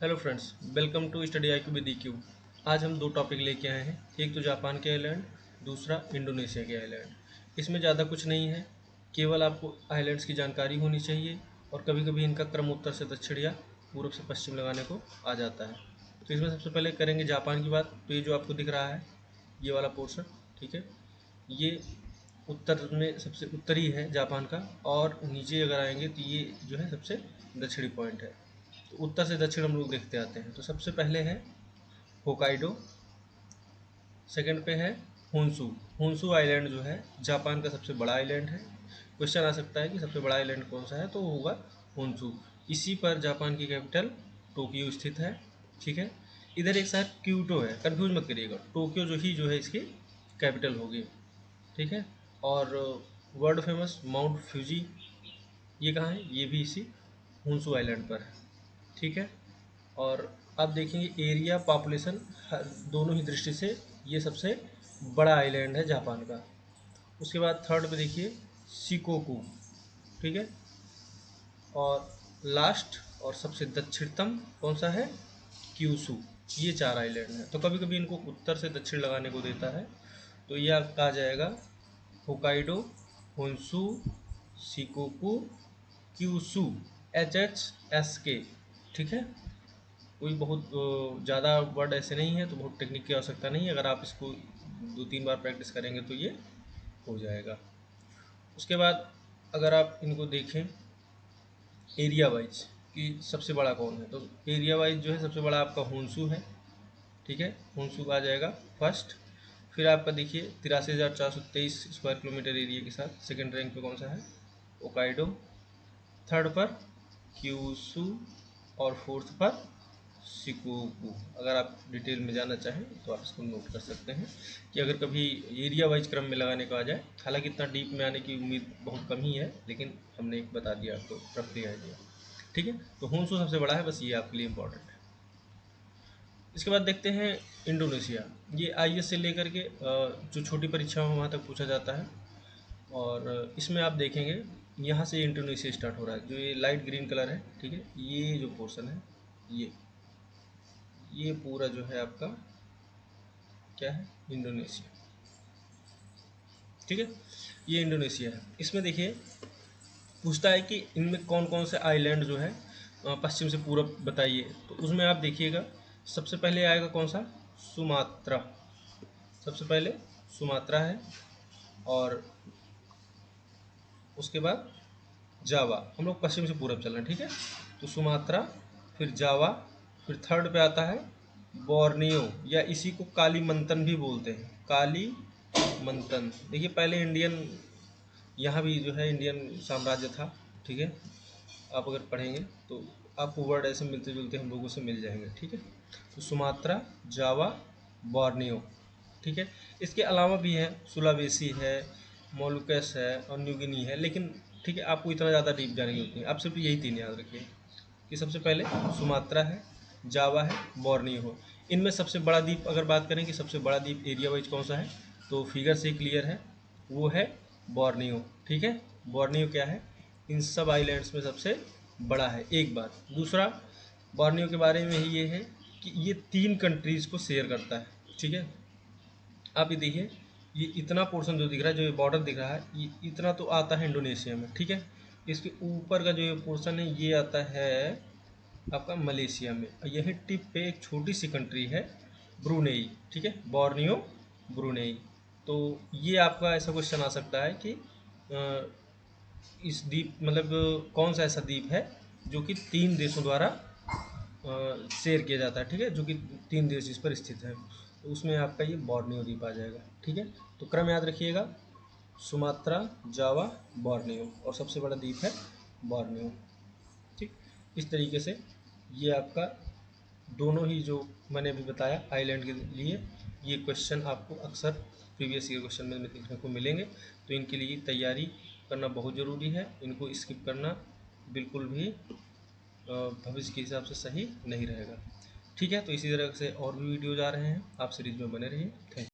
Hello friends, welcome to study IQ with EQ। आज हम दो टॉपिक लेके आए हैं। एक तो जापान के आइलैंड, दूसरा इंडोनेशिया के आइलैंड। इसमें ज़्यादा कुछ नहीं है, केवल आपको आइलैंड्स की जानकारी होनी चाहिए और कभी कभी इनका क्रम उत्तर से दक्षिण या पूर्व से पश्चिम लगाने को आ जाता है। तो इसमें सबसे पहले करेंगे जापान की बात। तो ये जो आपको दिख रहा है, ये वाला पोर्शन, ठीक है, ये उत्तर में सबसे उत्तरी है जापान का, और नीचे अगर आएंगे तो ये जो है सबसे दक्षिणी पॉइंट है। तो उत्तर से दक्षिण हम लोग देखते आते हैं। तो सबसे पहले है होकाइडो, सेकंड पे है होन्शू। होन्शू आइलैंड जो है जापान का सबसे बड़ा आइलैंड है। क्वेश्चन आ सकता है कि सबसे बड़ा आइलैंड कौन सा है, तो वो होगा होन्शू। इसी पर जापान की कैपिटल टोक्यो स्थित है, ठीक है। इधर एक साथ क्योटो है, कंफ्यूज मत करिएगा, टोक्यो जो है इसकी कैपिटल होगी, ठीक है। और वर्ल्ड फेमस माउंट फ्यूजी, ये कहाँ है, ये भी इसी होन्शू आइलैंड पर है, ठीक है। और आप देखेंगे एरिया पॉपुलेशन दोनों ही दृष्टि से ये सबसे बड़ा आइलैंड है जापान का। उसके बाद थर्ड पे देखिए शिकोकू, ठीक है। और लास्ट और सबसे दक्षिणतम कौन सा है, क्यूसू। ये चार आइलैंड हैं। तो कभी कभी इनको उत्तर से दक्षिण लगाने को देता है। तो ये आपका आ जाएगा होकाइडो, होन्शू, शिकोकू, क्यूसू, HHSK, ठीक है। कोई बहुत ज़्यादा वर्ड ऐसे नहीं है, तो बहुत टेक्निक की आवश्यकता नहीं है। अगर आप इसको 2-3 बार प्रैक्टिस करेंगे तो ये हो जाएगा। उसके बाद अगर आप इनको देखें एरिया वाइज कि सबसे बड़ा कौन है, तो एरिया वाइज जो है सबसे बड़ा आपका होन्शू है, ठीक है। होन्शू आ जाएगा फर्स्ट। फिर आपका देखिए 83,423 स्क्वायर किलोमीटर एरिया के साथ सेकेंड रैंक पे कौन सा है, ओकाइडो। थर्ड पर क्यूसू और फोर्थ पर शिकोकू। अगर आप डिटेल में जानना चाहें तो आप इसको नोट कर सकते हैं कि अगर कभी एरिया वाइज क्रम में लगाने को आ जाए, हालांकि इतना डीप में आने की उम्मीद बहुत कम ही है, लेकिन हमने एक बता दिया आपको रफली आइडिया, ठीक है। तो होन्शू सबसे बड़ा है, बस ये आपके लिए इम्पोर्टेंट है। इसके बाद देखते हैं इंडोनेशिया। ये IS से लेकर के जो छोटी परीक्षा हो वहाँ तक पूछा जाता है। और इसमें आप देखेंगे यहाँ से इंडोनेशिया स्टार्ट हो रहा है, जो ये लाइट ग्रीन कलर है, ठीक है। ये जो पोर्शन है, ये पूरा जो है आपका क्या है, इंडोनेशिया, ठीक है। ये इंडोनेशिया है। इसमें देखिए पूछता है कि इनमें कौन कौन से आइलैंड जो है पश्चिम से पूरब बताइए। तो उसमें आप देखिएगा सबसे पहले आएगा कौन सा, सुमात्रा। सबसे पहले सुमात्रा है, और उसके बाद जावा। हम लोग पश्चिम से पूरब चल रहे हैं, ठीक है। तो सुमात्रा, फिर जावा, फिर थर्ड पे आता है बोर्नियो, या इसी को काली मंतन भी बोलते हैं, काली मंथन। देखिए पहले इंडियन, यहाँ भी जो है इंडियन साम्राज्य था, ठीक है। आप अगर पढ़ेंगे तो आपको वर्ड ऐसे मिलते जुलते हम लोगों से मिल जाएंगे, ठीक है। तो सुमात्रा, जावा, बोर्नियो, ठीक है। इसके अलावा भी है, सुलावेसी है, मोलुकस है और न्यू गिनी है, लेकिन ठीक है, आपको इतना ज़्यादा डीप जाने की जरूरत नहीं। आप सिर्फ यही तीन याद रखिए कि सबसे पहले सुमात्रा है, जावा है, बोर्नियो हो। इनमें सबसे बड़ा द्वीप अगर बात करें कि सबसे बड़ा द्वीप एरिया वाइज कौन सा है, तो फिगर से क्लियर है, वो है बोर्नियो, ठीक है। बोर्नियो क्या है, इन सब आइलैंड्स में सबसे बड़ा है, एक बात। दूसरा बोर्नियो के बारे में ही ये है कि ये 3 कंट्रीज़ को शेयर करता है, ठीक है। आप ये देखिए, ये इतना पोर्शन जो दिख रहा है, जो ये बॉर्डर दिख रहा है, ये इतना तो आता है इंडोनेशिया में, ठीक है। इसके ऊपर का जो ये पोर्शन है, ये आता है आपका मलेशिया में। यही टिप पे एक छोटी सी कंट्री है ब्रुनेई, ठीक है, बोर्नियो, ब्रुनेई। तो ये आपका ऐसा क्वेश्चन आ सकता है कि इस द्वीप मतलब कौन सा ऐसा द्वीप है जो कि 3 देशों द्वारा शेयर किया जाता है, ठीक है, जो कि 3 देश इस पर स्थित है। तो उसमें आपका ये बोर्नियो द्वीप आ जाएगा, ठीक है। तो क्रम याद रखिएगा, सुमात्रा, जावा, बोर्नियो, और सबसे बड़ा द्वीप है बोर्नियो, ठीक। इस तरीके से ये आपका दोनों ही जो मैंने अभी बताया आइलैंड के लिए, ये क्वेश्चन आपको अक्सर प्रीवियस ईयर क्वेश्चन में देखने को मिलेंगे। तो इनके लिए तैयारी करना बहुत ज़रूरी है, इनको स्किप करना बिल्कुल भी भविष्य के हिसाब से सही नहीं रहेगा, ठीक है। तो इसी तरह से और भी वीडियोज आ रहे हैं, आप सीरीज में बने रहिए। Thank you.